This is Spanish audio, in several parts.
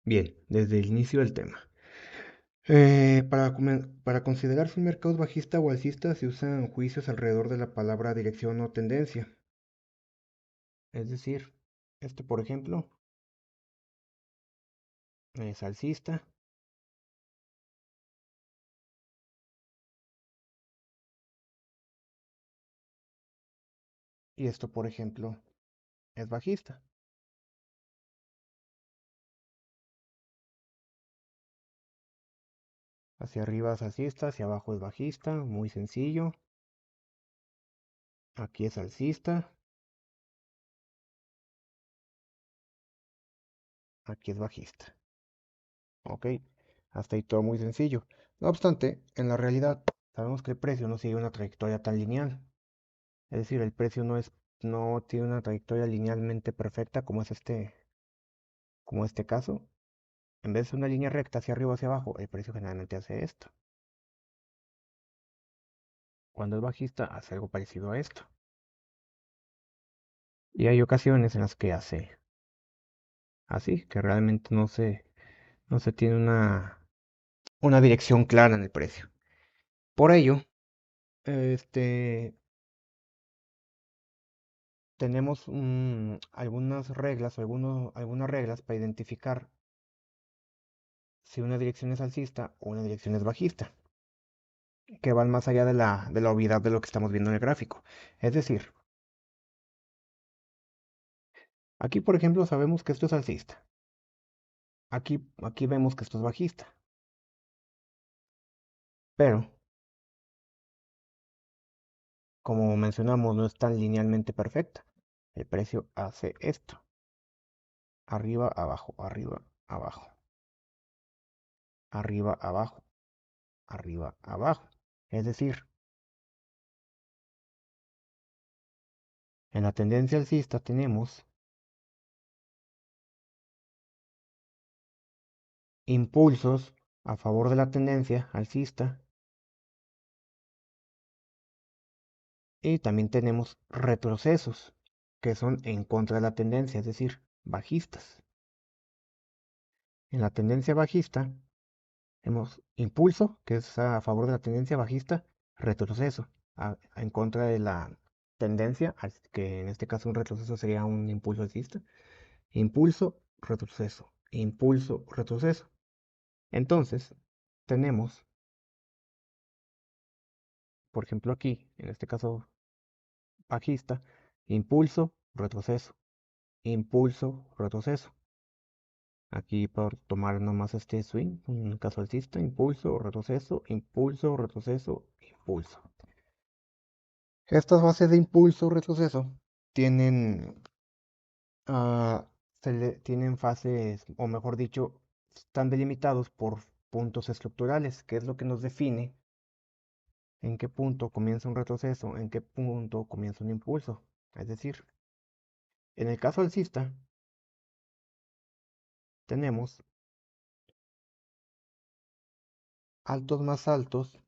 Bien, desde el inicio del tema. Para considerar si un mercado es bajista o alcista se usan juicios alrededor de la palabra dirección o tendencia. Es decir, este por ejemplo es alcista y esto por ejemplo es bajista. Hacia arriba es alcista, hacia abajo es bajista, muy sencillo. Aquí es alcista, aquí es bajista. Ok, hasta ahí todo muy sencillo. No obstante, en la realidad sabemos que el precio no sigue una trayectoria tan lineal. Es decir, el precio no tiene una trayectoria linealmente perfecta como este caso. En vez de una línea recta hacia arriba o hacia abajo, el precio generalmente hace esto. Cuando es bajista, hace algo parecido a esto. Y hay ocasiones en las que hace así, que realmente no se tiene una dirección clara en el precio. Por ello, este, tenemos algunas reglas, algunas reglas para identificar si una dirección es alcista o una dirección es bajista, que van más allá de la obviedad de lo que estamos viendo en el gráfico. Es decir, aquí por ejemplo sabemos que esto es alcista. Aquí vemos que esto es bajista. Pero, como mencionamos, no es tan linealmente perfecta. El precio hace esto. Arriba, abajo, arriba, abajo. Arriba, abajo, arriba, abajo. Es decir, en la tendencia alcista tenemos impulsos a favor de la tendencia alcista y también tenemos retrocesos que son en contra de la tendencia, es decir, bajistas. En la tendencia bajista tenemos impulso, que es a favor de la tendencia bajista, retroceso, en contra de la tendencia, que en este caso un retroceso sería un impulso alcista. Impulso, retroceso, impulso, retroceso. Entonces, tenemos, por ejemplo aquí, en este caso bajista, impulso, retroceso, impulso, retroceso. Aquí por tomar nomás este swing, un caso alcista, impulso, retroceso, impulso, retroceso, impulso. Estas bases de impulso, retroceso, tienen, ah, tienen fases, o mejor dicho, están delimitados por puntos estructurales, que es lo que nos define en qué punto comienza un retroceso, en qué punto comienza un impulso. Es decir, en el caso alcista, tenemos altos más altos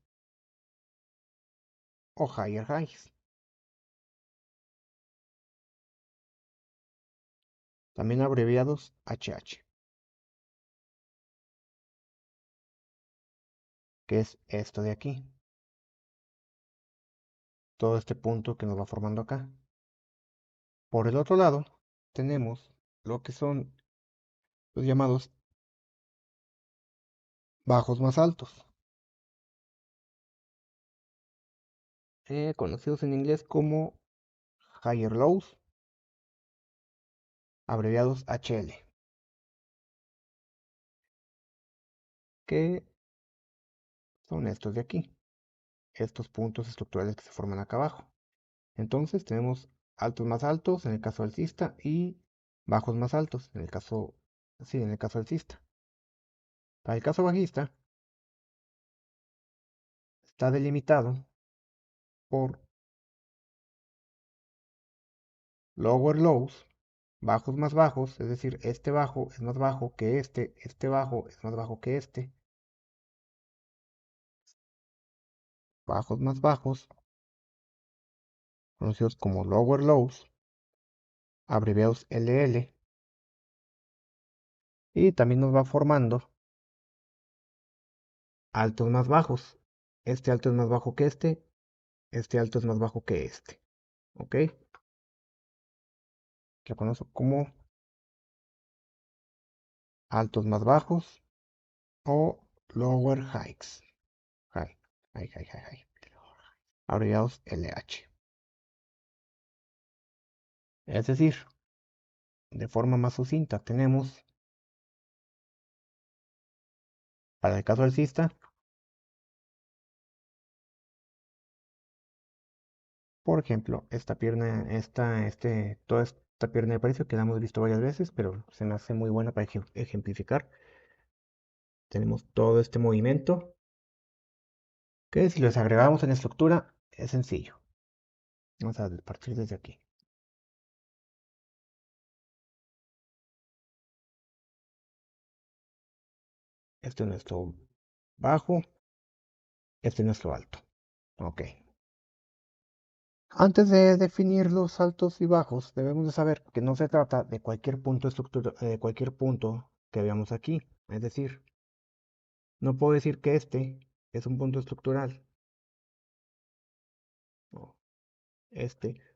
o higher highs. También abreviados HH, que es esto de aquí, todo este punto que nos va formando acá. Por el otro lado, tenemos lo que son los llamados bajos más altos, conocidos en inglés como higher lows, abreviados HL, que son estos de aquí, estos puntos estructurales que se forman acá abajo. Entonces tenemos altos más altos en el caso alcista y bajos más altos en el caso, sí, en el caso alcista. Para el caso bajista está delimitado por lower lows, bajos más bajos, es decir, este bajo es más bajo que este bajo es más bajo que este, bajos más bajos, conocidos como lower lows, abreviados LL, Y también nos va formando altos más bajos. Este alto es más bajo que este alto es más bajo que este. ¿Ok? Lo conozco como altos más bajos o lower highs. High, high. Abreviados LH. Es decir, de forma más sucinta, tenemos, para el caso alcista, por ejemplo, esta pierna, toda esta pierna de precio que la hemos visto varias veces, pero se me hace muy buena para ejemplificar. Tenemos todo este movimiento que si lo desagregamos en estructura es sencillo. Vamos a partir desde aquí. Este es nuestro bajo, este es nuestro alto. Ok. Antes de definir los altos y bajos, debemos de saber que no se trata de cualquier punto de cualquier punto que veamos aquí. Es decir, no puedo decir que este es un punto estructural, o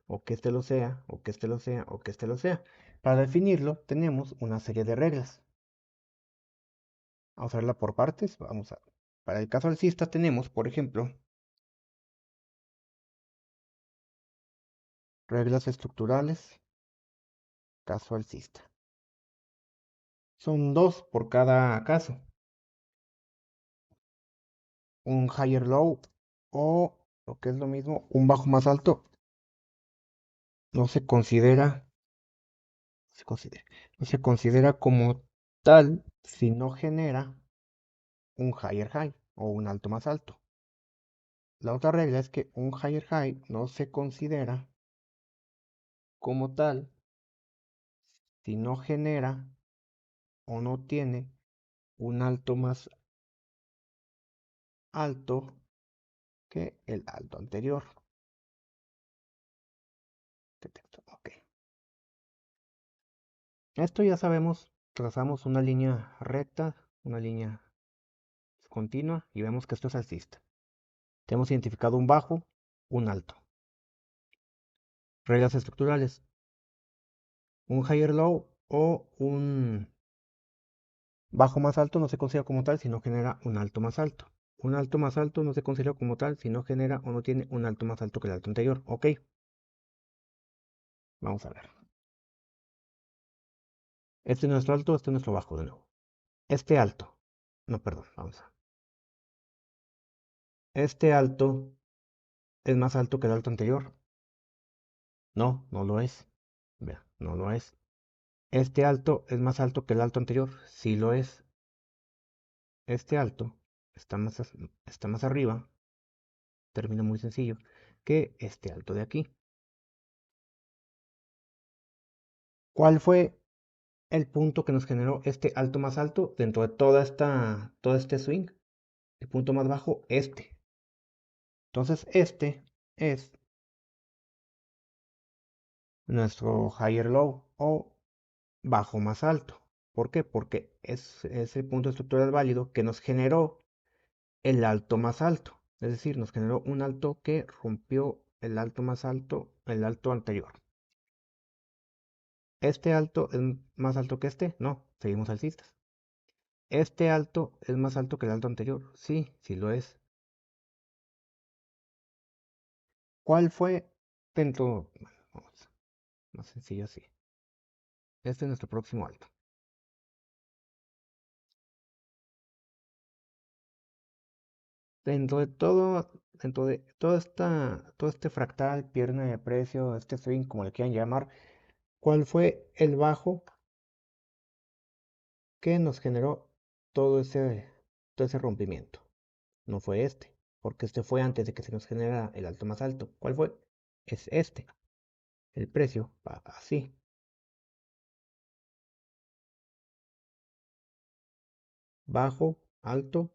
o que este lo sea, o que este lo sea, o que este lo sea. Para definirlo, tenemos una serie de reglas. Vamos a verla por partes. Para el caso alcista tenemos, por ejemplo, reglas estructurales, caso alcista. Son dos por cada caso. Un higher low o, lo que es lo mismo, un bajo más alto no se considera, se considera, no se considera como tal si no genera un higher high o un alto más alto. La otra regla es que un higher high no se considera como tal si no genera o no tiene un alto más alto que el alto anterior. Ok. Esto ya sabemos, trazamos una línea recta, una línea continua y vemos que esto es alcista. Tenemos identificado un bajo, un alto. Reglas estructurales. Un higher low o un bajo más alto no se considera como tal si no genera un alto más alto. Un alto más alto no se considera como tal si no genera o no tiene un alto más alto que el alto anterior. Ok, vamos a ver. Este es nuestro alto, este es nuestro bajo de nuevo. Este alto. No, perdón, vamos a. Este alto es más alto que el alto anterior. No, no lo es. Vea, no lo es. Este alto es más alto que el alto anterior. Sí lo es. Este alto está más arriba, término muy sencillo, que este alto de aquí. ¿Cuál fue el punto que nos generó este alto más alto dentro de todo este swing? El punto más bajo, este. Entonces, este es nuestro higher low o bajo más alto. ¿Por qué? Porque es el punto estructural válido que nos generó el alto más alto. Es decir, nos generó un alto que rompió el alto más alto, el alto anterior. ¿Este alto es más alto que este? No, seguimos alcistas. ¿Este alto es más alto que el alto anterior? Sí, sí lo es. ¿Cuál fue dentro? Bueno, vamos, más sencillo así. Este es nuestro próximo alto. Dentro de todo este fractal, pierna de precio, este swing, como le quieran llamar, ¿cuál fue el bajo que nos generó todo ese rompimiento? No fue este, porque este fue antes de que se nos generara el alto más alto. ¿Cuál fue? Es este. El precio va así. Bajo, alto,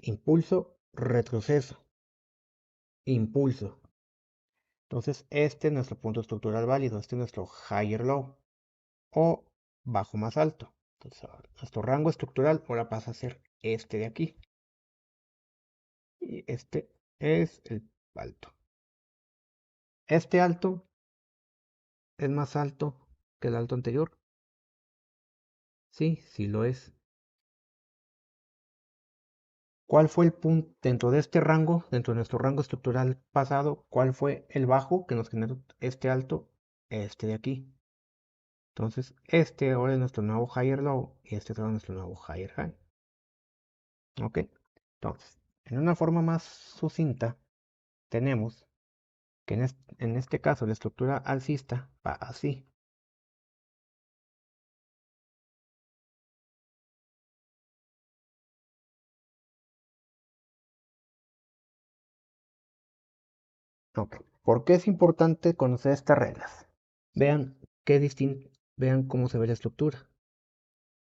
impulso, retroceso, impulso. Entonces, este es nuestro punto estructural válido, este es nuestro higher low o bajo más alto. Entonces, nuestro rango estructural ahora pasa a ser este de aquí. Y este es el alto. Este alto es más alto que el alto anterior. Sí, sí lo es. ¿Cuál fue el punto dentro de este rango, dentro de nuestro rango estructural pasado? ¿Cuál fue el bajo que nos generó este alto? Este de aquí. Entonces, este ahora es nuestro nuevo higher low y este será nuestro nuevo higher high. ¿Ok? Entonces, en una forma más sucinta, tenemos que en este caso la estructura alcista va así. Ok. ¿Por qué es importante conocer estas reglas? Vean vean cómo se ve la estructura.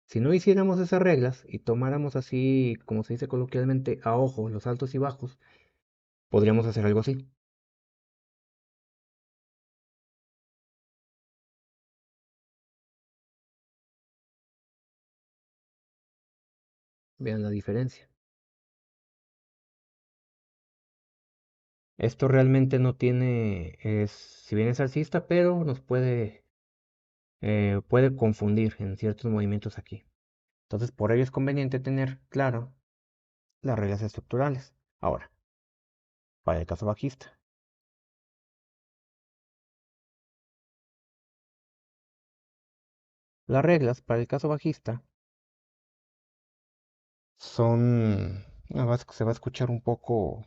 Si no hiciéramos esas reglas y tomáramos así, como se dice coloquialmente, a ojo los altos y bajos, podríamos hacer algo así. Vean la diferencia. Esto realmente no tiene, si bien es alcista, pero nos puede confundir en ciertos movimientos aquí. Entonces, por ello es conveniente tener claro las reglas estructurales. Ahora, para el caso bajista. Las reglas para el caso bajista son, se va a escuchar un poco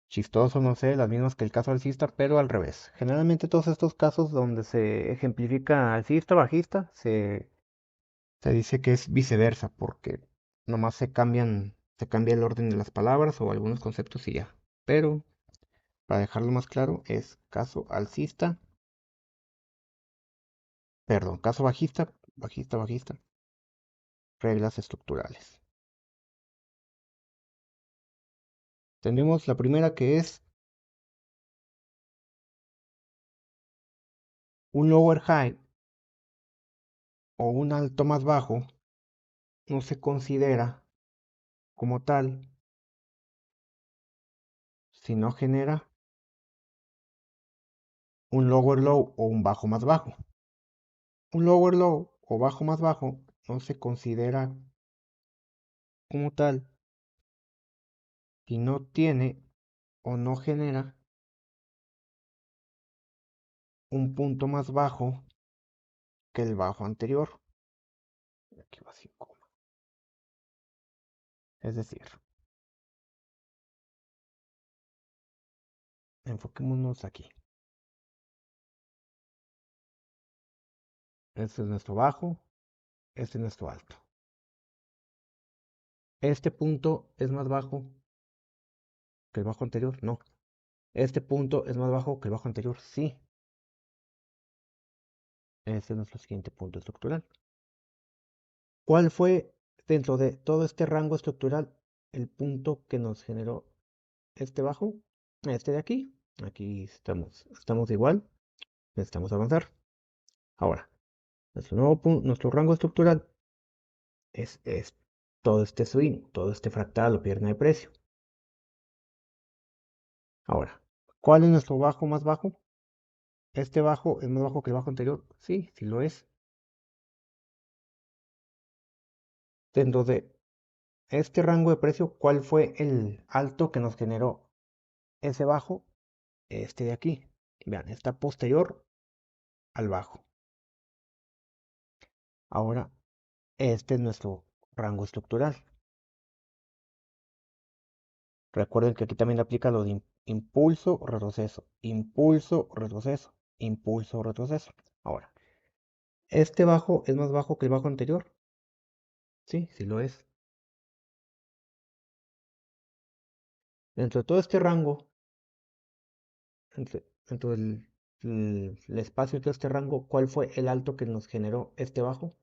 chistoso, no sé, las mismas que el caso alcista, pero al revés. Generalmente todos estos casos donde se ejemplifica alcista, bajista, se dice que es viceversa, porque nomás se cambia el orden de las palabras o algunos conceptos y ya. Pero, para dejarlo más claro, es caso alcista, perdón, caso bajista, bajista, reglas estructurales. Tenemos la primera que es un lower high o un alto más bajo no se considera como tal si no genera un lower low o un bajo más bajo. Un lower low o bajo más bajo no se considera como tal si no tiene o no genera un punto más bajo que el bajo anterior. Aquí va sin coma. Es decir, enfoquémonos aquí. Este es nuestro bajo, este es nuestro alto. Este punto es más bajo que el bajo anterior, no. Este punto es más bajo que el bajo anterior, sí. Este es nuestro siguiente punto estructural. ¿Cuál fue dentro de todo este rango estructural el punto que nos generó este bajo? Este de aquí. Aquí estamos igual, necesitamos avanzar. Ahora, nuestro rango estructural es todo este swing, todo este fractal o pierna de precio. Ahora, ¿cuál es nuestro bajo más bajo? ¿Este bajo es más bajo que el bajo anterior? Sí, sí lo es. Dentro de este rango de precio, ¿cuál fue el alto que nos generó ese bajo? Este de aquí. Vean, está posterior al bajo. Ahora, este es nuestro rango estructural. Recuerden que aquí también aplica lo de impulso, retroceso, impulso, retroceso, impulso, retroceso. Ahora, ¿este bajo es más bajo que el bajo anterior? Sí, sí lo es. Dentro de todo este rango, dentro del espacio de todo este rango, ¿cuál fue el alto que nos generó este bajo?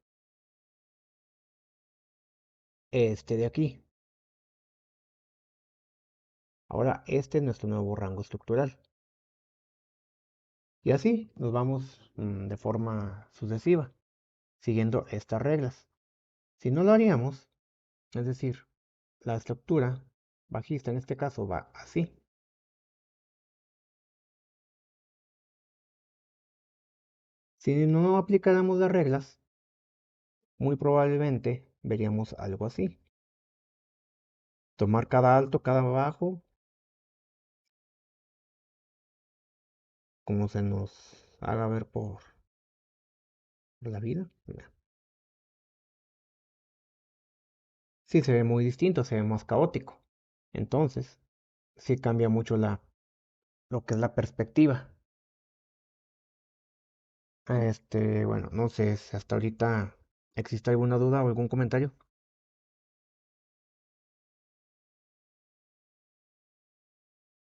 Este de aquí. Ahora, este es nuestro nuevo rango estructural. Y así nos vamos de forma sucesiva. siguiendo estas reglas. Si no lo haríamos, es decir, la estructura bajista en este caso va así. Si no aplicáramos las reglas, muy probablemente veríamos algo así. Tomar cada alto, cada bajo, como se nos haga ver por la vida. Sí, se ve muy distinto, se ve más caótico. Entonces, sí cambia mucho lo que es la perspectiva. Bueno, no sé si hasta ahorita existe alguna duda o algún comentario.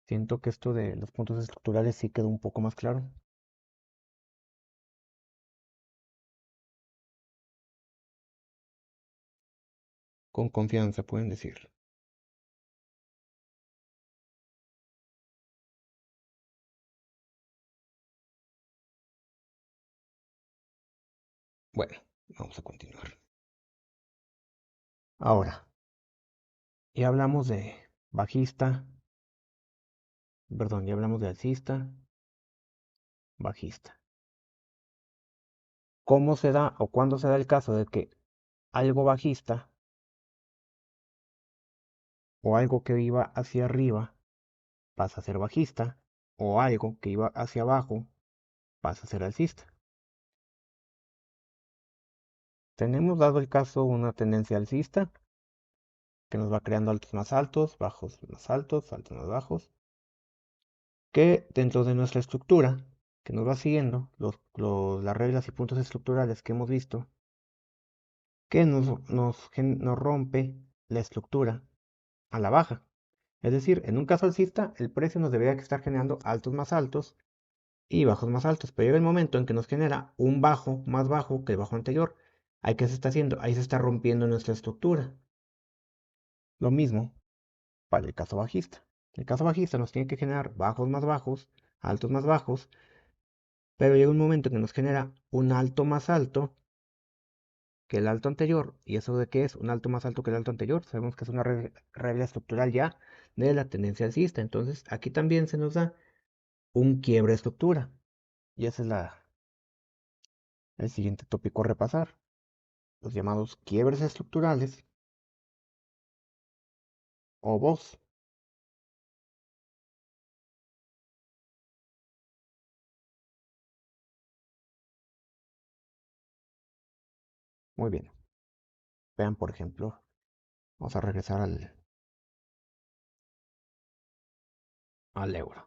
Siento que esto de los puntos estructurales sí quedó un poco más claro. Con confianza pueden decir. Bueno, vamos a continuar. Ahora, ya hablamos de bajista, perdón, ya hablamos de alcista, bajista. ¿Cómo se da o cuándo se da el caso de que algo bajista o algo que iba hacia arriba pasa a ser bajista o algo que iba hacia abajo pasa a ser alcista? Tenemos dado el caso una tendencia alcista que nos va creando altos más altos, bajos más altos, altos más bajos, que dentro de nuestra estructura, que nos va siguiendo las reglas y puntos estructurales que hemos visto, que nos rompe la estructura a la baja. Es decir, en un caso alcista, el precio nos debería estar generando altos más altos y bajos más altos, pero llega el momento en que nos genera un bajo más bajo que el bajo anterior. ¿Ahí qué se está haciendo? Ahí se está rompiendo nuestra estructura. Lo mismo para el caso bajista. El caso bajista nos tiene que generar bajos más bajos, altos más bajos, pero llega un momento en que nos genera un alto más alto que el alto anterior. ¿Y eso de qué es? Un alto más alto que el alto anterior. Sabemos que es una regla estructural ya de la tendencia alcista. Entonces aquí también se nos da un quiebre de estructura. Y ese es el siguiente tópico a repasar. Los llamados quiebres estructurales o VOS. Muy bien. Vean, por ejemplo, vamos a regresar al euro.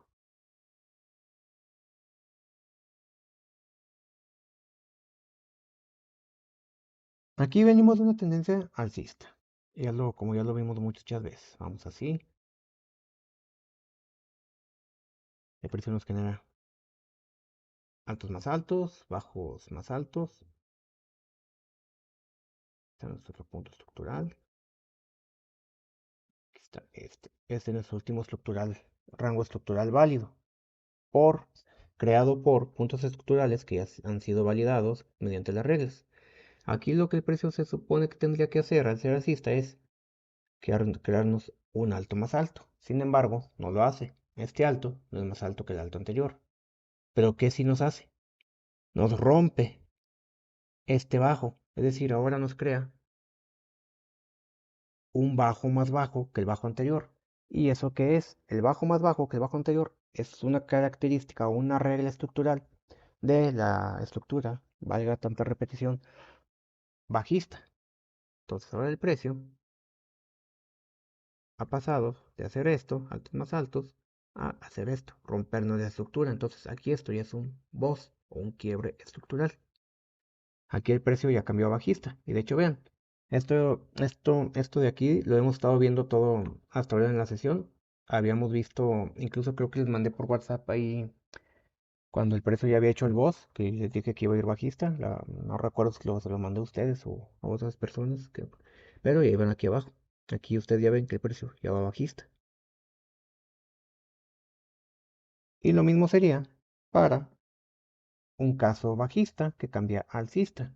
Aquí venimos de una tendencia alcista. Como ya lo vimos muchas veces. Vamos así. El precio nos genera altos más altos, bajos más altos. Este es nuestro punto estructural. Aquí está este. Este es nuestro último rango estructural válido. Creado por puntos estructurales que ya han sido validados mediante las reglas. Aquí lo que el precio se supone que tendría que hacer al ser alcista es crearnos un alto más alto. Sin embargo, no lo hace. Este alto no es más alto que el alto anterior. Pero ¿qué sí nos hace? Nos rompe este bajo. Es decir, ahora nos crea un bajo más bajo que el bajo anterior. ¿Y eso qué es? El bajo más bajo que el bajo anterior es una característica o una regla estructural de la estructura, valga tanta repetición, bajista. Entonces ahora el precio ha pasado de hacer esto, altos más altos, a hacer esto, rompernos la estructura. Entonces aquí esto ya es un BOS o un quiebre estructural. Aquí el precio ya cambió a bajista. Y de hecho, vean, esto de aquí lo hemos estado viendo todo hasta ahora en la sesión. Habíamos visto, incluso creo que les mandé por WhatsApp ahí cuando el precio ya había hecho el boss, que les dije que iba a ir bajista. No recuerdo si se lo mandé a ustedes o a otras personas, pero ya iban aquí abajo. Aquí ustedes ya ven que el precio ya va bajista. Y lo mismo sería para un caso bajista que cambia a alcista.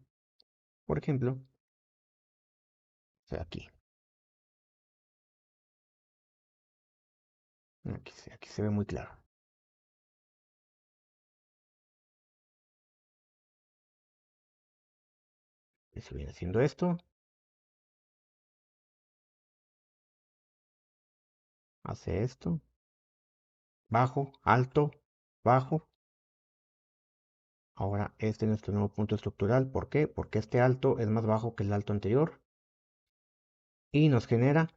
Por ejemplo, o sea, aquí se ve muy claro. Eso viene siendo esto. Hace esto. Bajo, alto, bajo. Ahora este es nuestro nuevo punto estructural. ¿Por qué? Porque este alto es más bajo que el alto anterior. Y nos genera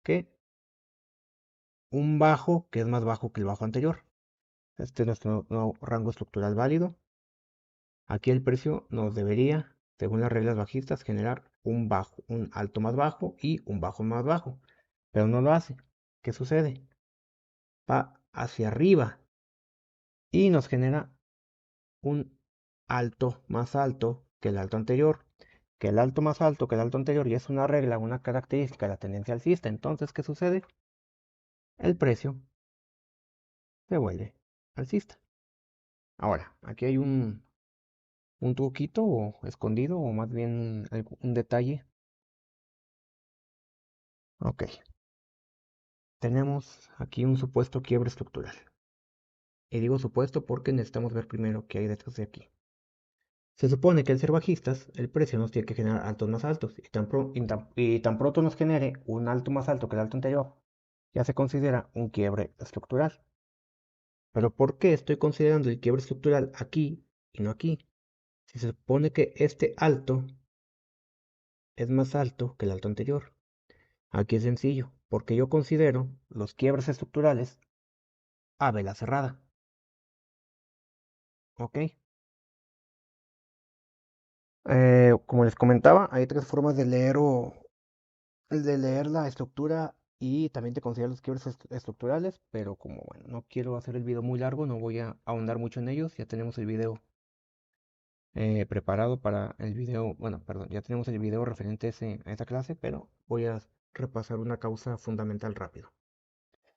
que un bajo que es más bajo que el bajo anterior. Este es nuestro nuevo rango estructural válido. Aquí el precio nos debería, según las reglas bajistas, generar un bajo, un alto más bajo y un bajo más bajo. Pero no lo hace. ¿Qué sucede? Va hacia arriba y nos genera un alto más alto que el alto anterior. Que el alto más alto que el alto anterior ya es una regla, una característica de la tendencia alcista. Entonces, ¿qué sucede? El precio se vuelve alcista. Ahora, aquí hay un truquito o escondido o más bien un detalle. Ok, tenemos aquí un supuesto quiebre estructural. Y digo supuesto porque necesitamos ver primero qué hay detrás de aquí. Se supone que al ser bajistas, el precio nos tiene que generar altos más altos. Y tan pronto nos genere un alto más alto que el alto anterior, ya se considera un quiebre estructural. Pero ¿por qué estoy considerando el quiebre estructural aquí y no aquí? Si se supone que este alto es más alto que el alto anterior. Aquí es sencillo, porque yo considero los quiebres estructurales a vela cerrada. ¿Ok? Como les comentaba, hay tres formas de leer la estructura y también te considero los quiebres estructurales, pero como bueno, no quiero hacer el video muy largo, no voy a ahondar mucho en ellos. Ya tenemos el video preparado para el video, bueno, perdón, ya tenemos el video referente a esa clase, pero voy a repasar una causa fundamental rápido.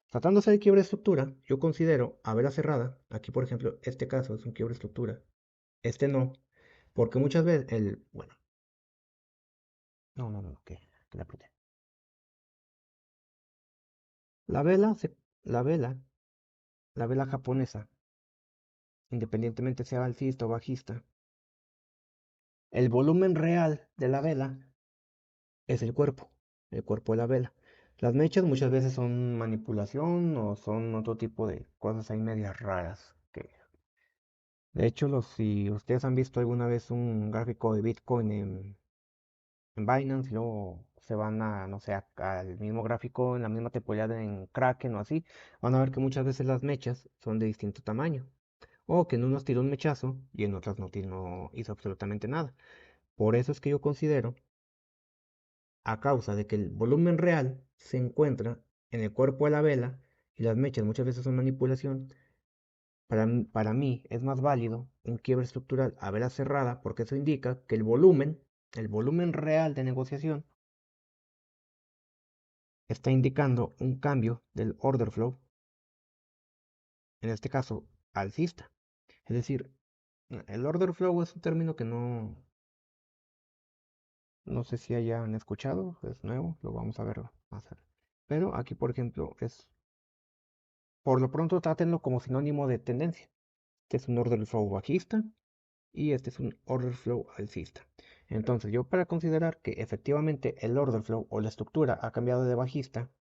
Tratándose de quiebre de estructura, yo considero a vela cerrada, aquí por ejemplo, este caso es un quiebre de estructura, este no, porque muchas veces bueno, no, que la apreté. La vela, la vela, la vela japonesa, independientemente sea alcista o bajista, el volumen real de la vela es el cuerpo de la vela. Las mechas muchas veces son manipulación o son otro tipo de cosas ahí medias raras. De hecho, si ustedes han visto alguna vez un gráfico de Bitcoin en Binance y luego se van a, no sé, al mismo gráfico en la misma temporada en Kraken o así, van a ver que muchas veces las mechas son de distinto tamaño. O que en unos tiró un mechazo y en otras no hizo absolutamente nada. Por eso es que yo considero, a causa de que el volumen real se encuentra en el cuerpo de la vela y las mechas muchas veces son manipulación, para mí es más válido un quiebre estructural a vela cerrada porque eso indica que el volumen real de negociación está indicando un cambio del order flow, en este caso alcista. Es decir, el order flow es un término que no sé si hayan escuchado, es nuevo, lo vamos a ver más tarde. Pero aquí, por ejemplo, por lo pronto trátenlo como sinónimo de tendencia. Este es un order flow bajista y este es un order flow alcista. Entonces, yo para considerar que efectivamente el order flow o la estructura ha cambiado de bajista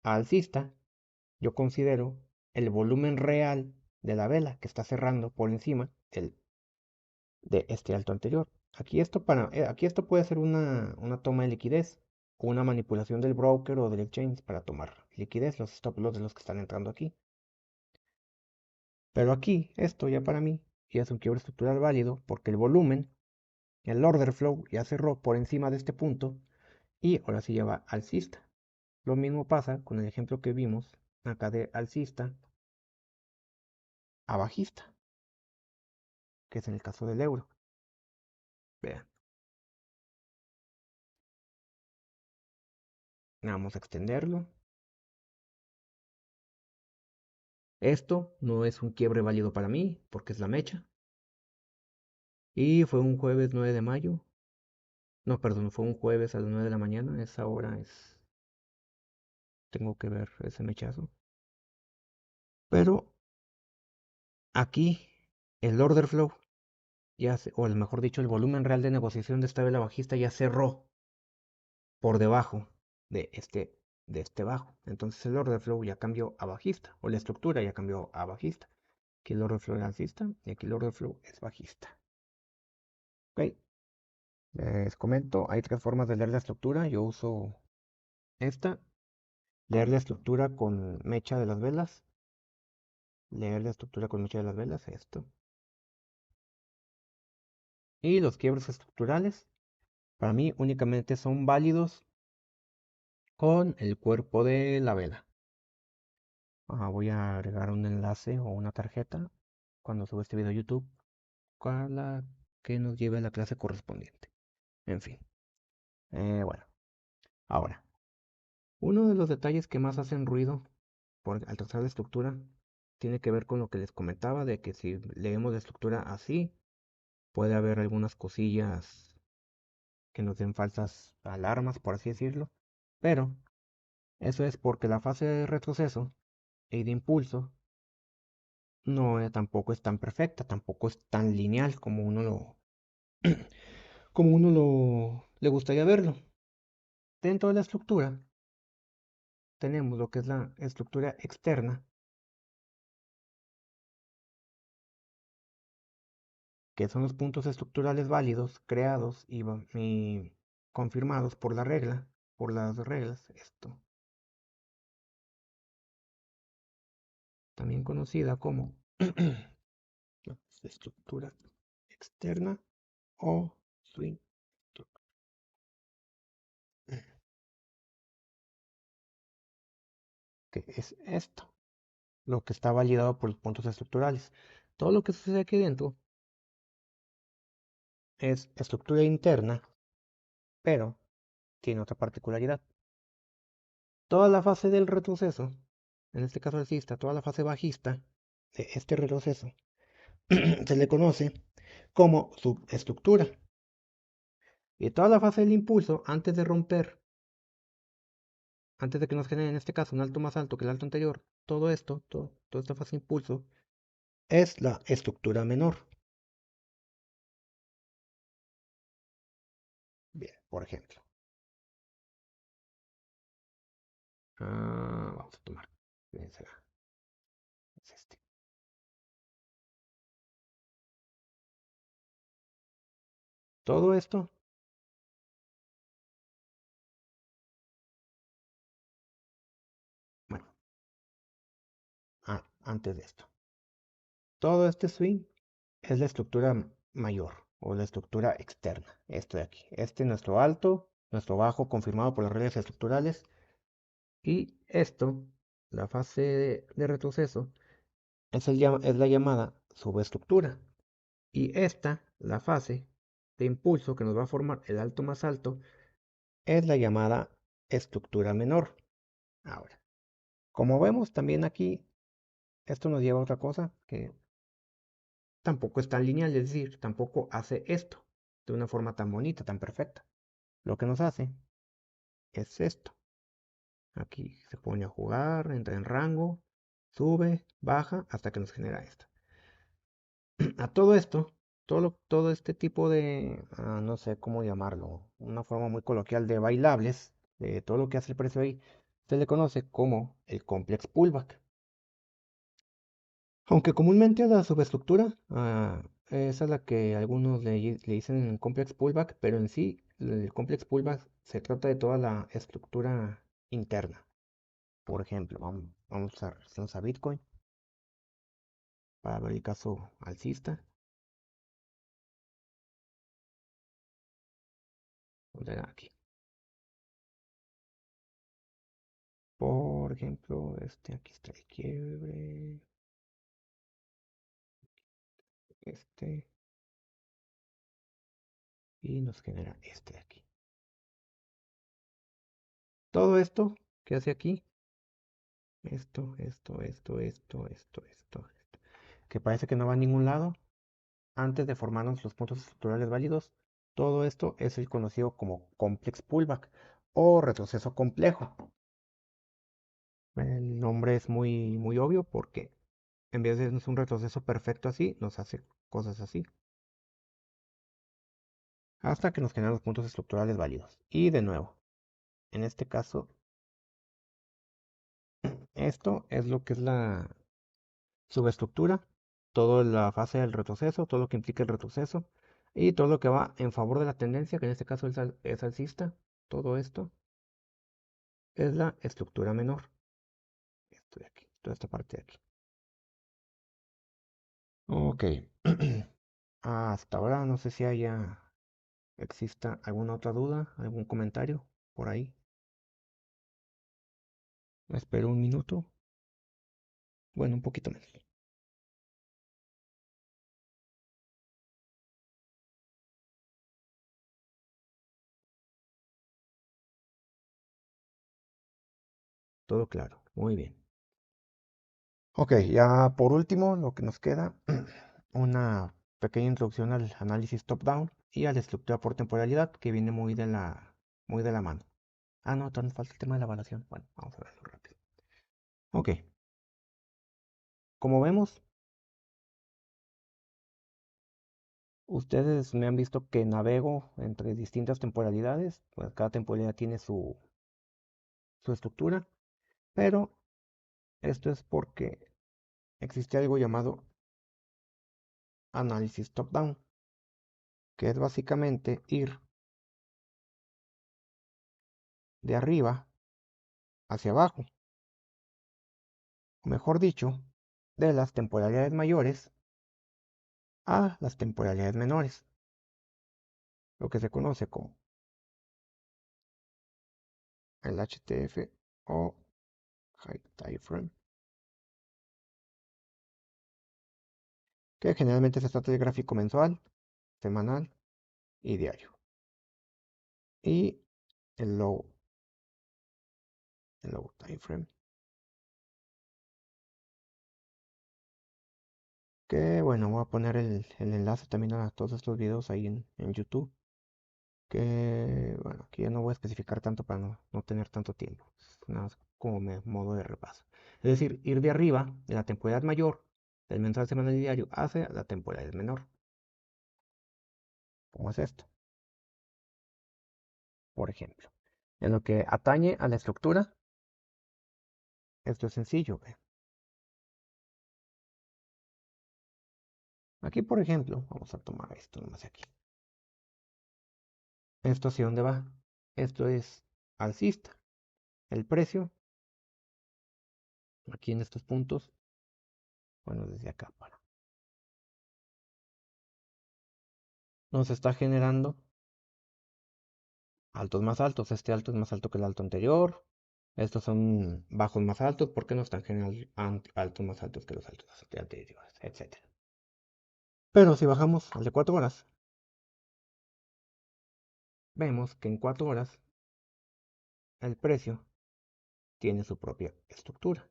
a alcista, yo considero el volumen real de la vela que está cerrando por encima de este alto anterior. Aquí esto puede ser una toma de liquidez o una manipulación del broker o del exchange para tomar liquidez, los stop loss de los que están entrando aquí. Pero aquí, esto ya para mí, ya es un quiebre estructural válido porque el order flow ya cerró por encima de este punto y ahora sí ya va alcista. Lo mismo pasa con el ejemplo que vimos acá de alcista a bajista, que es en el caso del euro. Vean, vamos a extenderlo. Esto no es un quiebre válido para mí porque es la mecha. Y fue un jueves 9 de mayo No, perdón, fue un jueves a las 9 de la mañana. Esa hora es... Tengo que ver ese mechazo. Pero aquí el order flow ya o el mejor dicho, el volumen real de negociación de esta vela bajista ya cerró por debajo de este bajo. Entonces el order flow ya cambió a bajista, o la estructura ya cambió a bajista. Aquí el order flow es alcista y aquí el order flow es bajista. Ok, les comento, hay tres formas de leer la estructura. Yo uso esta, leer la estructura con mecha de las velas, leer la estructura con mecha de las velas, esto. Y los quiebres estructurales, para mí únicamente son válidos con el cuerpo de la vela. Voy a agregar un enlace o una tarjeta cuando suba este video a YouTube para que nos lleve a la clase correspondiente. En fin, bueno, ahora, uno de los detalles que más hacen ruido al trazar la estructura tiene que ver con lo que les comentaba de que si leemos la estructura así, puede haber algunas cosillas que nos den falsas alarmas, por así decirlo, pero eso es porque la fase de retroceso y de impulso no tampoco es tan perfecta, tampoco es tan lineal como como uno lo le gustaría verlo. Dentro de la estructura tenemos lo que es la estructura externa, que son los puntos estructurales válidos creados y confirmados por la regla, por las reglas, esto, también conocida como estructura externa o swing, que es esto, lo que está validado por los puntos estructurales. Todo lo que sucede aquí dentro es estructura interna, pero tiene otra particularidad. Toda la fase del retroceso, en este caso alcista, toda la fase bajista de este retroceso, se le conoce como subestructura. Y toda la fase del impulso, antes de romper, antes de que nos genere en este caso un alto más alto que el alto anterior, todo esto, toda esta fase de impulso, es la estructura menor. Bien, por ejemplo. Vamos a tomar. ¿Quién será? Es este. Todo esto, bueno, antes de esto. Todo este swing es la estructura mayor o la estructura externa. Esto de aquí. Este es nuestro alto, nuestro bajo confirmado por las reglas estructurales. Y esto, la fase de retroceso, es la llamada subestructura. Y esta, la fase de impulso que nos va a formar el alto más alto, es la llamada estructura menor. Ahora, como vemos también aquí, esto nos lleva a otra cosa que tampoco es tan lineal, es decir, tampoco hace esto de una forma tan bonita, tan perfecta. Lo que nos hace es esto. Aquí se pone a jugar, entra en rango, sube, baja, hasta que nos genera esto. A todo esto, todo este tipo de, no sé cómo llamarlo, una forma muy coloquial de bailables, de todo lo que hace el precio ahí, se le conoce como el complex pullback. Aunque comúnmente a la subestructura, esa es la que algunos le dicen complex pullback, pero en sí el complex pullback se trata de toda la estructura interna. Por ejemplo, vamos a regresarnos a Bitcoin para ver el caso alcista. Aquí. Por ejemplo, aquí está el quiebre. Este. Y nos genera este de aquí. Todo esto que hace aquí. Esto. Que parece que no va a ningún lado. Antes de formarnos los puntos estructurales válidos. Todo esto es el conocido como complex pullback o retroceso complejo. El nombre es muy obvio porque en vez de un retroceso perfecto así, nos hace cosas así. Hasta que nos generan los puntos estructurales válidos. Y de nuevo, en este caso, esto es lo que es la subestructura, toda la fase del retroceso, todo lo que implica el retroceso y todo lo que va en favor de la tendencia, que en este caso es alcista. Todo esto es la estructura menor. Esto de aquí, toda esta parte de aquí. Ok. Hasta ahora no sé si exista alguna otra duda, algún comentario por ahí. Espero un minuto. Bueno, un poquito menos. Todo claro. Muy bien. Ok, ya por último, lo que nos queda, una pequeña introducción al análisis top-down y a la estructura por temporalidad, que viene muy de la mano. Ah, no, todavía nos falta el tema de la evaluación. Bueno, vamos a verlo rápido. Ok, como vemos, ustedes me han visto que navego entre distintas temporalidades, pues cada temporalidad tiene su estructura, pero esto es porque existe algo llamado análisis top-down, que es básicamente ir de arriba hacia abajo, o mejor dicho, de las temporalidades mayores a las temporalidades menores, lo que se conoce como el HTF o High Time Frame, que generalmente se trata de gráfico mensual, semanal y diario. Y el low time frame, que bueno, voy a poner el enlace también a todos estos videos ahí en YouTube, que bueno, aquí ya no voy a especificar tanto para no tener tanto tiempo, nada más como modo de repaso. Es decir, ir de arriba, de la temporalidad mayor, del mensual, semanal y diario, hacia la temporalidad menor. ¿Cómo es esto? Por ejemplo, en lo que atañe a la estructura, esto es sencillo. Aquí, por ejemplo, vamos a tomar esto nomás aquí. ¿Esto hacia dónde va? Esto es alcista. El precio, aquí en estos puntos, bueno, desde acá nos está generando altos más altos. Este alto es más alto que el alto anterior. Estos son bajos más altos porque no están generando altos más altos que los altos anteriores, etcétera. Pero si bajamos al de 4 horas, vemos que en 4 horas el precio tiene su propia estructura.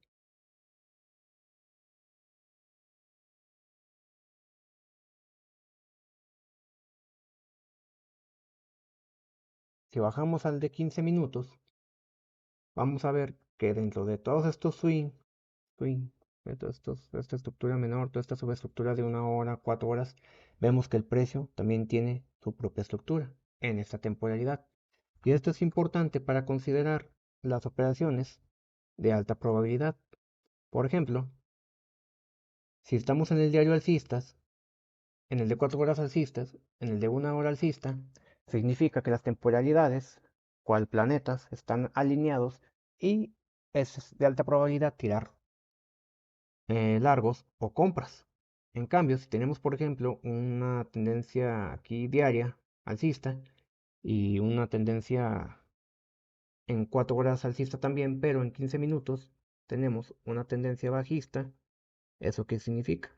Si bajamos al de 15 minutos, vamos a ver que dentro de todos estos swing, de esta estructura menor, toda esta subestructura de 1 hora, 4 horas, vemos que el precio también tiene su propia estructura en esta temporalidad. Y esto es importante para considerar las operaciones de alta probabilidad. Por ejemplo, si estamos en el diario alcistas, en el de 4 horas alcistas, en el de 1 hora alcista, significa que las temporalidades, cual planetas, están alineados y es de alta probabilidad tirar largos o compras. En cambio, si tenemos, por ejemplo, una tendencia aquí diaria alcista y una tendencia en 4 horas alcista también, pero en 15 minutos tenemos una tendencia bajista, ¿eso qué significa?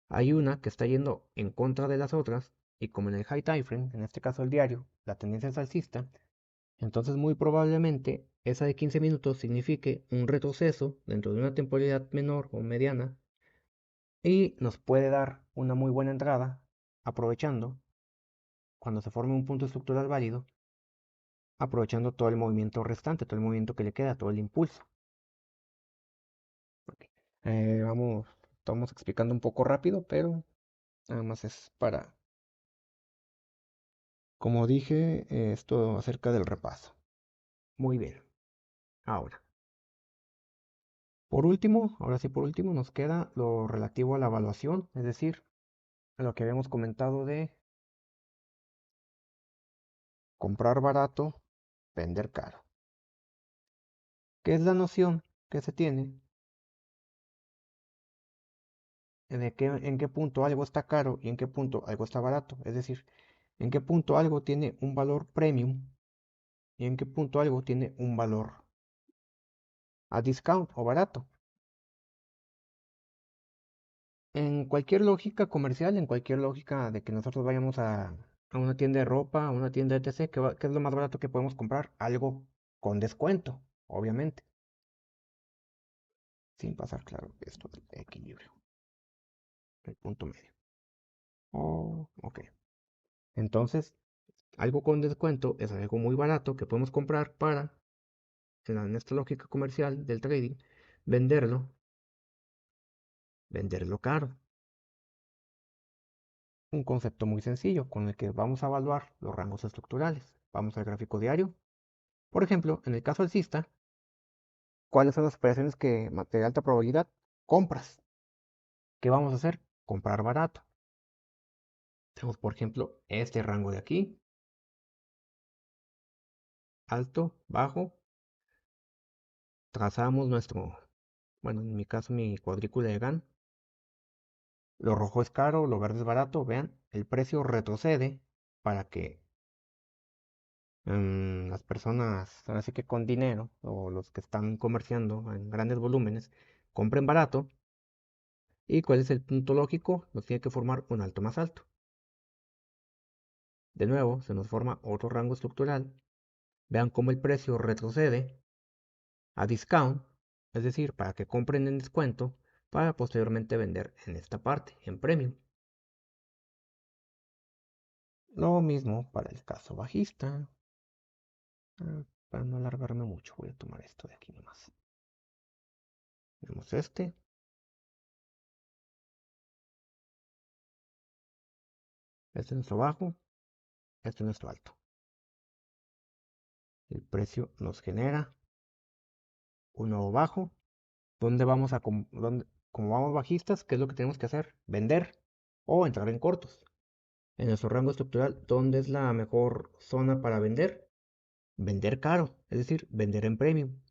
Hay una que está yendo en contra de las otras y como en el high time frame, en este caso el diario, la tendencia es alcista, entonces muy probablemente esa de 15 minutos signifique un retroceso dentro de una temporalidad menor o mediana y nos puede dar una muy buena entrada aprovechando cuando se forme un punto estructural válido, aprovechando todo el movimiento restante, todo el movimiento que le queda, todo el impulso. Ok. Estamos explicando un poco rápido, pero nada más es para, como dije, esto acerca del repaso. Muy bien. Ahora, por último, ahora sí por último, nos queda lo relativo a la evaluación, es decir, lo que habíamos comentado de comprar barato, vender caro. ¿Qué es la noción que se tiene en qué punto algo está caro y en qué punto algo está barato? Es decir, en qué punto algo tiene un valor premium y en qué punto algo tiene un valor a discount o barato. En cualquier lógica comercial, en cualquier lógica de que nosotros vayamos a una tienda de ropa, a una tienda de etc., ¿qué es lo más barato que podemos comprar? Algo con descuento, obviamente, sin pasar, claro, esto del equilibrio, el punto medio. Oh, ok. Entonces, algo con descuento es algo muy barato que podemos comprar para, en esta lógica comercial del trading, venderlo, venderlo caro. Un concepto muy sencillo con el que vamos a evaluar los rangos estructurales. Vamos al gráfico diario. Por ejemplo, en el caso alcista, ¿cuáles son las operaciones que de alta probabilidad? Compras. ¿Qué vamos a hacer? Comprar barato. Tenemos, por ejemplo, este rango de aquí, alto, bajo. Trazamos bueno, en mi caso, mi cuadrícula de GAN. Lo rojo es caro, lo verde es barato. Vean, el precio retrocede para que las personas, ahora sí que con dinero, o los que están comerciando en grandes volúmenes, compren barato. ¿Y cuál es el punto lógico? Nos tiene que formar un alto más alto. De nuevo, se nos forma otro rango estructural. Vean cómo el precio retrocede a discount, es decir, para que compren en descuento, para posteriormente vender en esta parte, en premium. Lo mismo para el caso bajista. Para no alargarme mucho, voy a tomar esto de aquí nomás. Tenemos este es nuestro bajo, este es nuestro alto. El precio nos genera un nuevo bajo. ¿Dónde vamos como vamos bajistas, qué es lo que tenemos que hacer? Vender o entrar en cortos. En nuestro rango estructural, ¿dónde es la mejor zona para vender? Vender caro, es decir, vender en premium.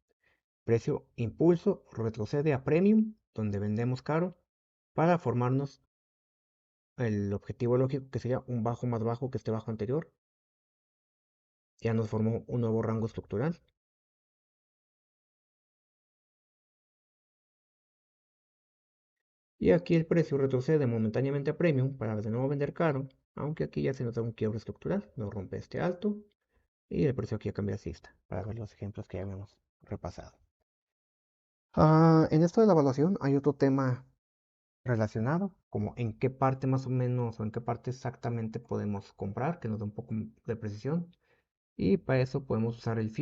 Precio impulso retrocede a premium, donde vendemos caro, para formarnos el objetivo lógico que sería un bajo más bajo que este bajo anterior. Ya nos formó un nuevo rango estructural. Y aquí el precio retrocede momentáneamente a premium para de nuevo vender caro, aunque aquí ya se nos da un quiebre estructural, nos rompe este alto y el precio aquí ya cambia alcista, para ver los ejemplos que ya habíamos repasado. En esto de la evaluación hay otro tema relacionado, como en qué parte más o menos o en qué parte exactamente podemos comprar, que nos da un poco de precisión. Y para eso podemos usar el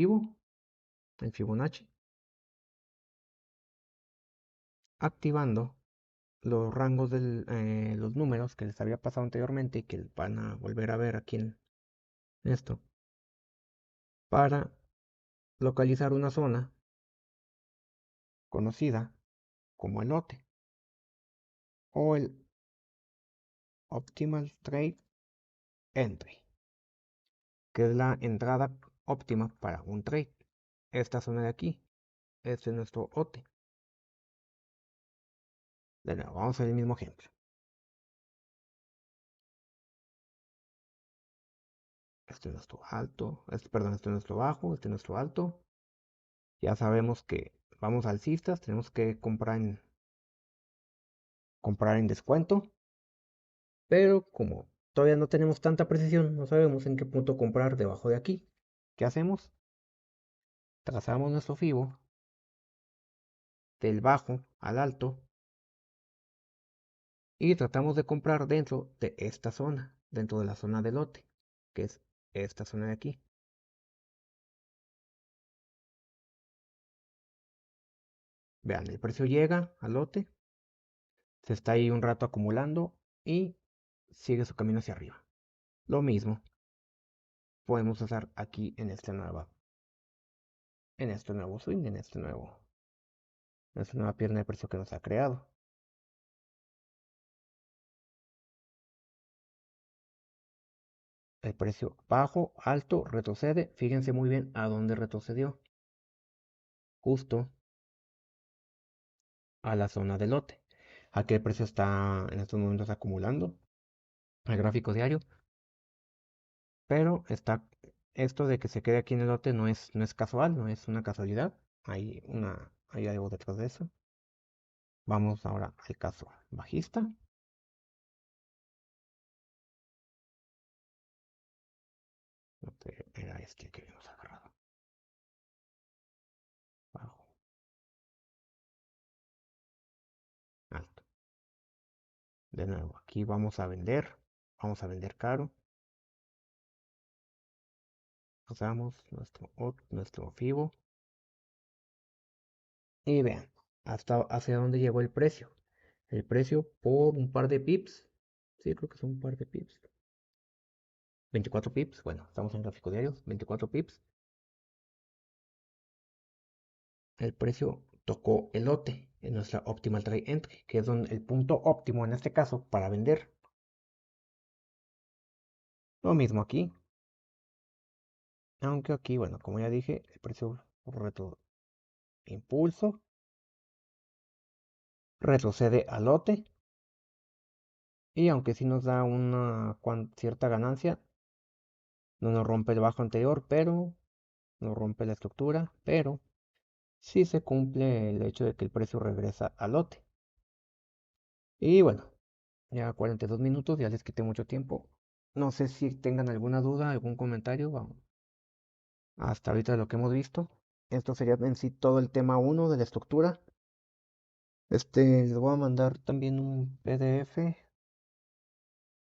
el Fibonacci, activando los rangos de los números que les había pasado anteriormente y que van a volver a ver aquí en esto, para localizar una zona conocida como el lote o el Optimal Trade Entry, que es la entrada óptima para un trade. Esta zona de aquí, este es nuestro OT. De nuevo, vamos a ver el mismo ejemplo. Este es nuestro alto, perdón, este es nuestro bajo, este es nuestro alto. Ya sabemos que vamos alcistas, tenemos que comprar en descuento, pero como todavía no tenemos tanta precisión, no sabemos en qué punto comprar debajo de aquí. ¿Qué hacemos? Trazamos nuestro fibo del bajo al alto y tratamos de comprar dentro de esta zona, dentro de la zona de lote. que es esta zona de aquí. Vean, el precio llega al lote, se está ahí un rato acumulando y sigue su camino hacia arriba. Lo mismo podemos hacer aquí en este nuevo swing, en esta nueva pierna de precio que nos ha creado. El precio bajo, alto, retrocede. Fíjense muy bien a dónde retrocedió. Justo a la zona de lote. Aquí el precio está en estos momentos acumulando el gráfico diario, pero está esto de que se quede aquí en el lote no es casual, no es una casualidad. Hay algo detrás de eso. Vamos ahora al caso bajista. Era este que habíamos agarrado. Bajo, alto. De nuevo, aquí vamos a vender. Vamos a vender caro. Usamos nuestro FIBO. Y vean, hasta hacia dónde llegó el precio. El precio por un par de pips. Sí, creo que son un par de pips. 24 pips. Bueno, estamos en gráfico diario. 24 pips. El precio tocó el lote en nuestra Optimal Trade Entry, que es donde el punto óptimo en este caso para vender. Lo mismo aquí. Aunque aquí, bueno, como ya dije, el precio reto impulso. Retrocede al lote. Y aunque sí nos da una cierta ganancia, no nos rompe el bajo anterior, pero no rompe la estructura, pero sí se cumple el hecho de que el precio regresa al lote. Y bueno, ya 42 minutos, ya les quité mucho tiempo. No sé si tengan alguna duda, algún comentario. Vamos. Hasta ahorita de lo que hemos visto. Esto sería en sí todo el tema uno de la estructura. Les voy a mandar también un PDF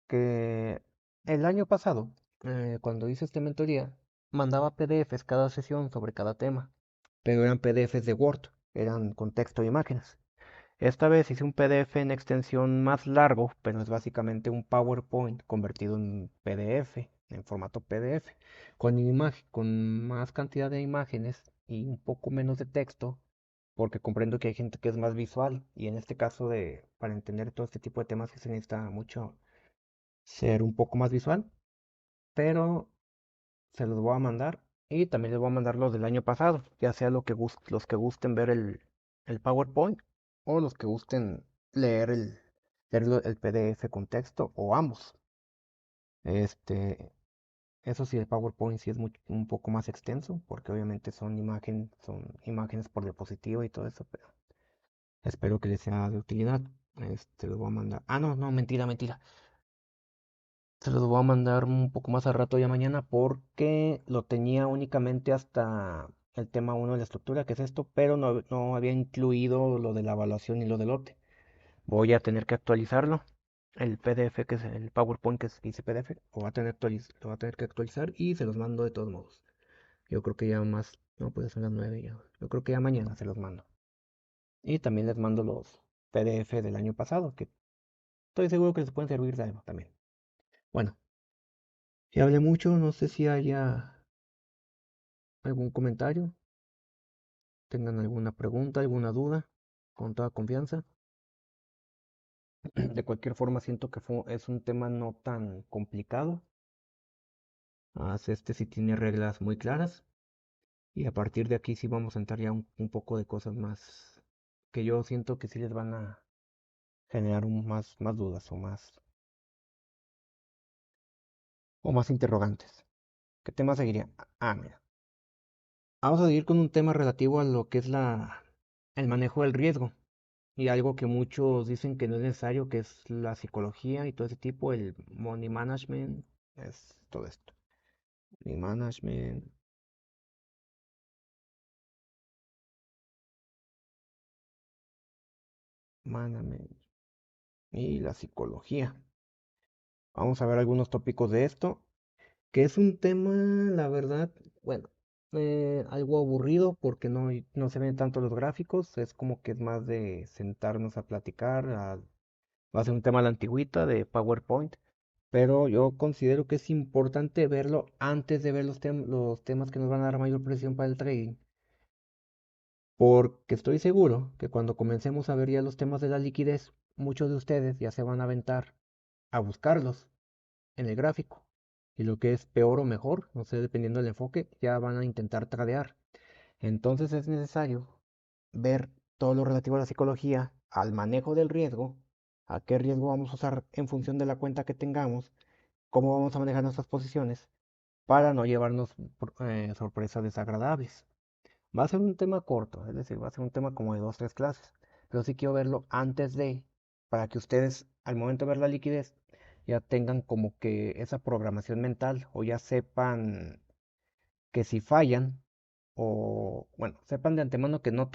que el año pasado, cuando hice esta mentoría, mandaba PDFs cada sesión sobre cada tema, pero eran PDFs de Word, eran con texto e imágenes. Esta vez hice un PDF en extensión más largo, pero es básicamente un PowerPoint convertido en PDF, en formato PDF, con más cantidad de imágenes y un poco menos de texto, porque comprendo que hay gente que es más visual y en este caso para entender todo este tipo de temas sí se necesita mucho ser un poco más visual, pero se los voy a mandar y también les voy a mandar los del año pasado, ya sea los que gusten ver el PowerPoint o los que gusten leer el PDF con texto o ambos. Este, eso sí, el PowerPoint sí es un poco más extenso porque obviamente son imágenes por diapositiva y todo eso, pero espero que les sea de utilidad. Los voy a mandar. Ah, no, no, mentira, mentira. Se los voy a mandar un poco más al rato ya mañana porque lo tenía únicamente hasta el tema uno de la estructura, que es esto, pero no había incluido lo de la evaluación y lo del lote. Voy a tener que actualizarlo. El PDF, que es el PowerPoint que dice PDF, lo voy a tener que actualizar y se los mando de todos modos. Yo creo que ya más, no, pues son las 9 ya. Yo creo que ya mañana se los mando. Y también les mando los PDF del año pasado, que estoy seguro que les pueden servir de algo también. Bueno, ya hablé mucho, no sé si haya algún comentario, tengan alguna pregunta, alguna duda, con toda confianza. De cualquier forma, siento que es un tema no tan complicado. Este sí tiene reglas muy claras. Y a partir de aquí sí vamos a entrar ya un poco de cosas más que yo siento que sí les van a generar más dudas o más interrogantes. ¿Qué tema seguiría? Mira. Vamos a seguir con un tema relativo a lo que es el manejo del riesgo. Y algo que muchos dicen que no es necesario, que es la psicología y todo ese tipo, el money management, es todo esto. Money management, management y la psicología. Vamos a ver algunos tópicos de esto. Que es un tema, la verdad, bueno, algo aburrido porque no se ven tanto los gráficos, es como que es más de sentarnos a platicar, va a ser un tema a la antigüita de PowerPoint, pero yo considero que es importante verlo antes de ver los temas que nos van a dar mayor presión para el trading, porque estoy seguro que cuando comencemos a ver ya los temas de la liquidez, muchos de ustedes ya se van a aventar a buscarlos en el gráfico. Y lo que es peor o mejor, no sé, dependiendo del enfoque, ya van a intentar tradear. Entonces es necesario ver todo lo relativo a la psicología, al manejo del riesgo, a qué riesgo vamos a usar en función de la cuenta que tengamos, cómo vamos a manejar nuestras posiciones para no llevarnos sorpresas desagradables. Va a ser un tema corto, es decir, va a ser un tema como de dos, tres clases, pero sí quiero verlo antes de, para que ustedes al momento de ver la liquidez ya tengan como que esa programación mental o ya sepan que si fallan o bueno, sepan de antemano que no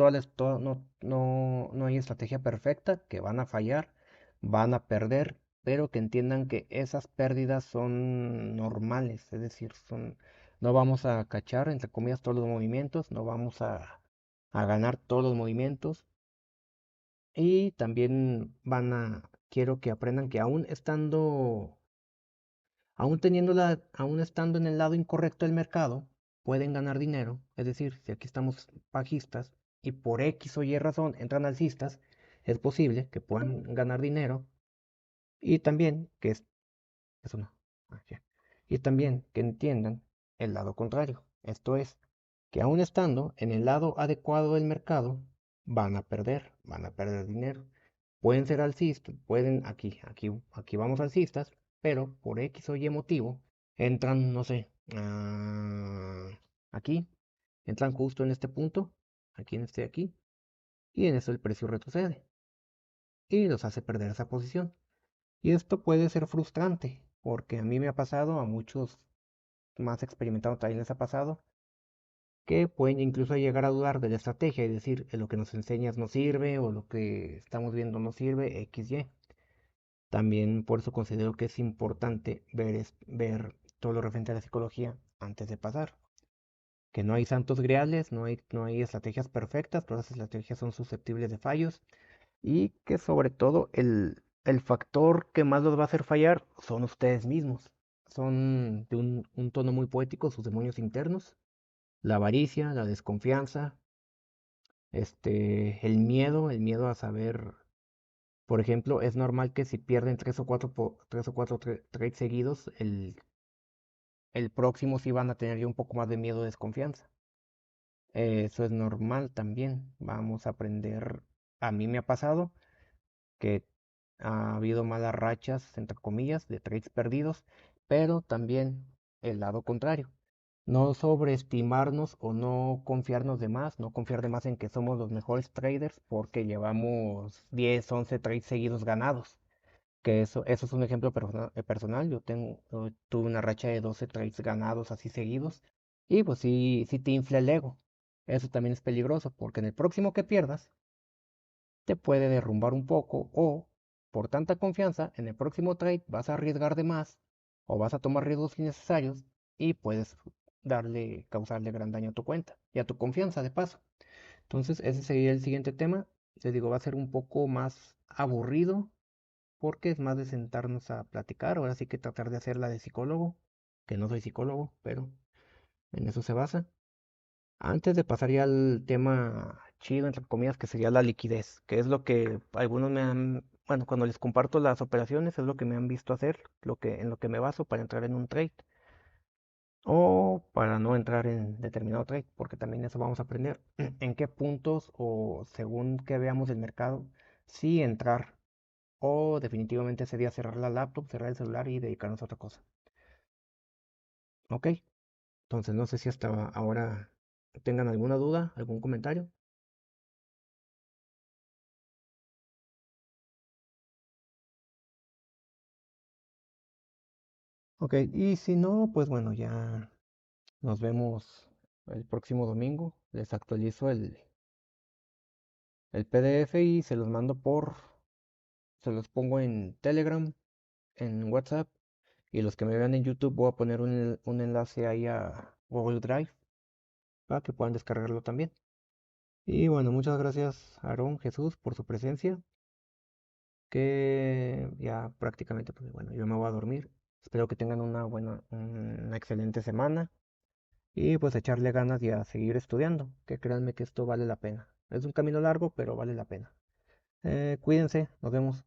no hay estrategia perfecta, que van a fallar, van a perder, pero que entiendan que esas pérdidas son normales, es decir, no vamos a cachar, entre comillas, todos los movimientos, no vamos a ganar todos los movimientos y también quiero que aprendan que aún estando en el lado incorrecto del mercado, pueden ganar dinero. Es decir, si aquí estamos bajistas y por X o Y razón entran alcistas, es posible que puedan ganar dinero. Y también eso no. Ya. Y también que entiendan el lado contrario. Esto es, que aún estando en el lado adecuado del mercado, van a perder dinero. Pueden ser alcistas, aquí vamos alcistas, pero por X o Y motivo entran, no sé, aquí, entran justo en este punto, aquí, y en eso el precio retrocede y los hace perder esa posición. Y esto puede ser frustrante, porque a mí me ha pasado, a muchos más experimentados también les ha pasado, que pueden incluso llegar a dudar de la estrategia y decir, lo que nos enseñas no sirve o lo que estamos viendo no sirve, XY. También por eso considero que es importante ver todo lo referente a la psicología antes de pasar. Que no hay santos griales, no hay estrategias perfectas, todas las estrategias son susceptibles de fallos y que sobre todo el factor que más los va a hacer fallar son ustedes mismos. Son de un tono muy poético sus demonios internos, la avaricia, la desconfianza, el miedo a saber. Por ejemplo, es normal que si pierden tres o cuatro trades seguidos, el próximo sí van a tener ya un poco más de miedo o desconfianza. Eso es normal también. Vamos a aprender. A mí me ha pasado que ha habido malas rachas, entre comillas, de trades perdidos, pero también el lado contrario. No sobreestimarnos o no confiarnos de más, no confiar de más en que somos los mejores traders porque llevamos 10, 11 trades seguidos ganados. Que eso es un ejemplo personal. Yo tuve una racha de 12 trades ganados así seguidos. Y pues sí te infla el ego. Eso también es peligroso porque en el próximo que pierdas te puede derrumbar un poco o por tanta confianza en el próximo trade vas a arriesgar de más o vas a tomar riesgos innecesarios y puedes causarle gran daño a tu cuenta y a tu confianza de paso. Entonces ese sería el siguiente tema. Les digo, va a ser un poco más aburrido porque es más de sentarnos a platicar, ahora sí que tratar de hacerla de psicólogo, que no soy psicólogo, pero en eso se basa. Antes de pasar ya al tema chido, entre comillas, que sería la liquidez, que es lo que algunos bueno, cuando les comparto las operaciones, es lo que me han visto hacer, en lo que me baso para entrar en un trade o para no entrar en determinado trade, porque también eso vamos a aprender en qué puntos o según que veamos el mercado, sí entrar o definitivamente sería cerrar la laptop, cerrar el celular y dedicarnos a otra cosa. Ok, entonces no sé si hasta ahora tengan alguna duda, algún comentario. Ok, y si no, pues bueno, ya nos vemos el próximo domingo. Les actualizo el PDF y se los pongo en Telegram, en WhatsApp Y los que me vean en YouTube voy a poner un enlace ahí a Google Drive para que puedan descargarlo también. Y bueno, muchas gracias Aarón, Jesús, por su presencia, que ya prácticamente, pues bueno, yo me voy a dormir. Espero que tengan una excelente semana y pues echarle ganas y a seguir estudiando, que créanme que esto vale la pena. Es un camino largo, pero vale la pena. Cuídense, nos vemos.